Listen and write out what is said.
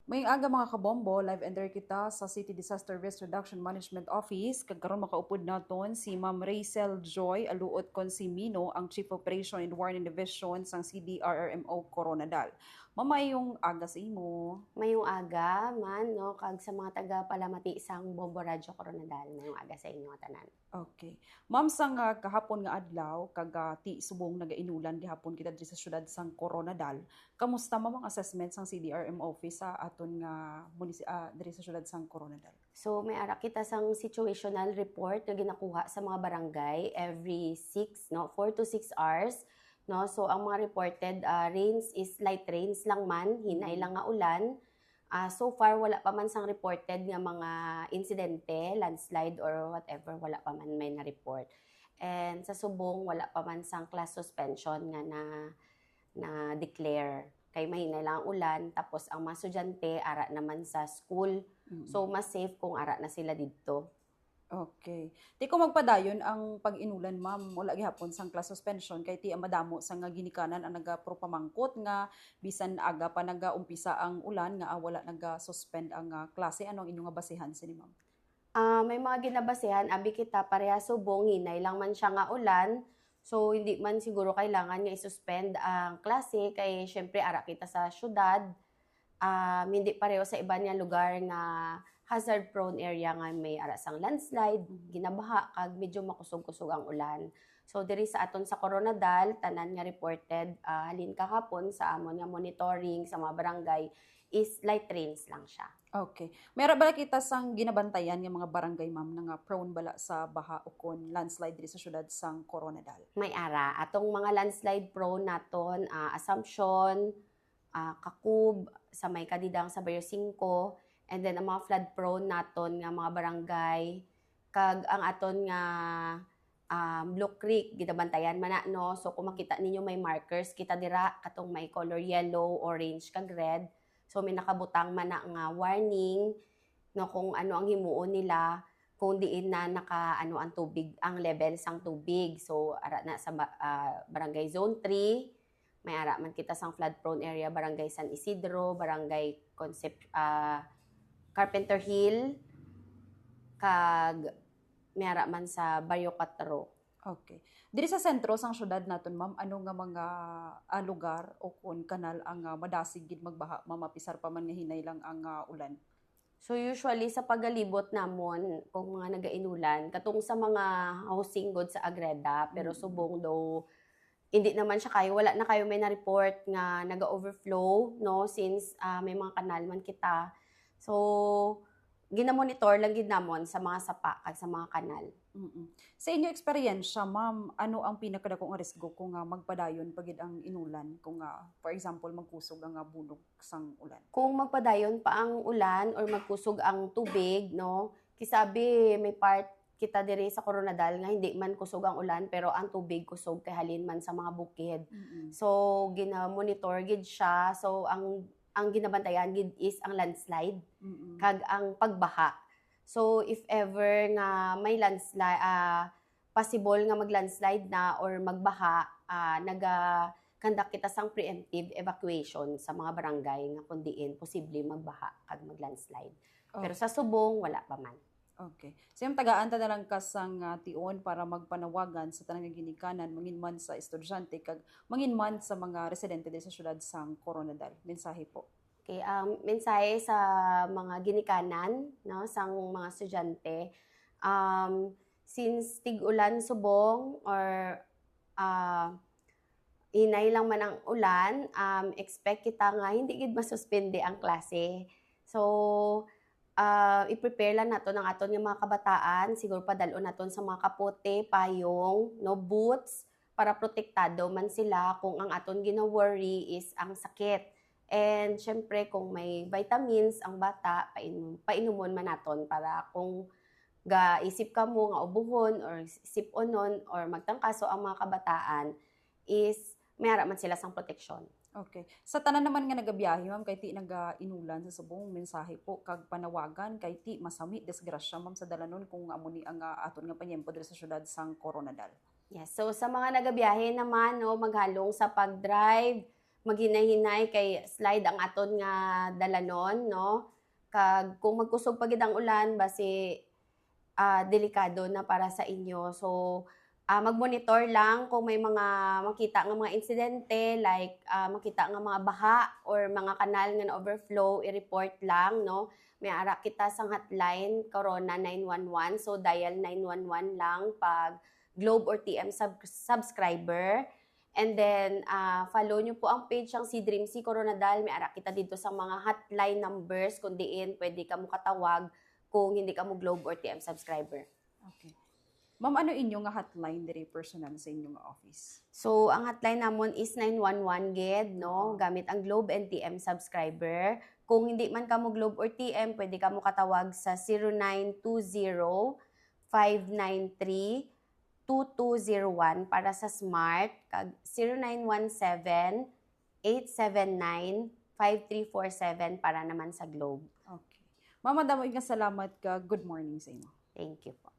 May aga mga kabombo, live enter kita sa City Disaster Risk Reduction Management Office. Kagkaroon makaupod naton si Ma'am Rachel Joy, aluot kon si Mino, ang Chief Operation and Warning Division sang CDRRMO Coronadal. Mamayong aga sa imo. Mayong aga man, no, kag sa mga taga Palamati isang Bombo Radyo Coronadal. Mayong aga sa inyo tanan. Okay. Ma'am, sang kahapon nga adlaw, ti subong nagainulan gihapon kita diri sa syudad sang Coronadal. Kamusta ma'am ang assessment sang CDRM office sa aton nga diri sa syudad sang Coronadal? So may ara kita sang situational report nga ginakuha sa mga barangay every 4 to 6 hours. No, so ang mga reported rains is light rains lang man, hinay lang nga ulan. So far wala pa man sang reported nga mga insidente, landslide or whatever, wala pa man may na-report. And sa subong wala pa man sang class suspension nga na declare kay mahinay lang ang ulan, tapos ang mga estudyante ara naman sa school. So mas safe kung ara na sila didto. Okay. Di ko magpadayon ang pag-inulan, ma'am. Wala gihapon sang class suspension kay ti madamo sang nga ginikanan ang nagapropamangkot nga bisan aga pa nagaumpisa ang ulan nga wala naga-suspend ang klase. Ano ang inyong nga basihan sini, ma'am? May mga ginabasehan, abi kita pareha subong, hinay lang man siya nga ulan. So, hindi man siguro kailangan nga i-suspend ang klase kay syempre ara kita sa syudad. Hindi pareho sa iba niya lugar nga hazard-prone area nga may arasang landslide, ginabaha, kag medyo makusog-kusog ang ulan. So, diri sa aton sa Coronadal, tanan nga reported, halin kahapon sa amon nga monitoring sa mga barangay, is light rains lang siya. Okay. Meron bala kita sang ginabantayan ng mga barangay, ma'am, nga prone bala sa baha o kon landslide diri sa syudad sang Coronadal? May ara. Atong mga landslide prone naton, Assumption, Kakub, sa may Kadidang sa Barrio 5, and then ang mga flood prone naton nga mga barangay, kag ang aton nga Blue Creek, ginabantayan man na, no? So kung makita ninyo may markers, kita dira, katong may color yellow, orange, kag red. So may nakabutang man na nga warning, no, kung ano ang himuon nila, kung diin na naka ang tubig, ang level sang tubig. So ara na sa Barangay Zone 3, may ara man kita sang flood prone area, Barangay San Isidro, Barangay Carpenter Hill, kag may ara man sa Barrio 4. Okay. Diri sa sentro sang syudad naton, ma'am, ano nga mga lugar o kun kanal ang madasig gid magbaha, mamapisar pa man nga hinay lang ang ulan? So usually sa pagalibot namon kung mga nagainulan katong sa mga housing god sa Agreda, pero subong daw hindi naman siya kayo, wala na kayo may na-report nga naga-overflow, no, since may mga kanal man kita. So ginamonitor lang gid namon sa mga sapa kag sa mga kanal. Sa inyo eksperyensya, ma'am, ano ang pinakadakong risgo kung magpadayon pagid ang inulan kung for example magkusog ang bunog sang ulan? Kung magpadayon pa ang ulan or magkusog ang tubig, no, kisabi may part kita diri sa Coronadal nga hindi man kusog ang ulan pero ang tubig kusog kay halin man sa mga bukid. So gina-monitor gid siya. So ang ginabantayan gid is ang landslide kag ang pagbaha. So if ever nga may landslide, possible nga mag-landslide na or magbaha, naga-conduct kita sang preemptive evacuation sa mga barangay nga kung diin posible magbaha kag mag-landslide. Pero sa subong wala pa man. Okay. So yung tagaan ta na lang kasang tion para magpanawagan sa tanang ginikanan, mangin man sa estudyante, kag mangin man sa mga residente din sa syudad sang Coronadal. Mensahe po. Okay, mensahe sa mga ginikanan, no, sang mga estudyante. Since tig-ulan subong or inay lang man ang ulan, expect kita nga hindi gid masuspende ang klase. So, i-prepare lang nato ng aton nga mga kabataan, siguro padalon naton sa mga kapote, payong, no, boots, para protektado man sila kung ang aton gina-worry is ang sakit. And syempre kung may vitamins ang bata, painumon man naton para kung isip ka mo nga ubuhon or siponon or magtangkaso ang mga kabataan is may ara man sila sang proteksyon. Okay. Sa tanan naman nga nagabiyahe, ma'am, kay ti nagainulan sa subong, mensahe po kag panawagan kay ti masami disgrasya, ma'am, sa dalanon kung amo ni ang aton nga panyempo diri sa syudad sang Coronadal. Yes, so sa mga nagabiyahe naman, no, maghalong sa pag-drive, maghinay-hinay kay slide ang aton nga dalanon, no? Kag kung magkusog pagid ang ulan basi delikado na para sa inyo. So mag-monitor lang kung may mga makita nga mga insidente like makita nga mga baha or mga kanal nga na overflow, i-report lang, no? May ara kita sang hotline Corona 911, so dial 911 lang pag Globe or TM subscriber. And then follow nyo po ang page ang si Dream C Coronadal. May ara kita dito sa mga hotline numbers kung diin pwede ka mo katawag kung hindi ka mo Globe or TM subscriber. Okay. Ma'am, ano inyo nga hotline diri personal sa inyong office? So, ang hotline namon is 911 gid, no? Gamit ang Globe and TM subscriber. Kung hindi man kamo Globe or TM, pwede kamo katawag sa 0920-593-2201 para sa Smart, kag 0917-879-5347 para naman sa Globe. Okay. Ma'am, madamo nga salamat ka. Good morning sa inyo. Thank you po.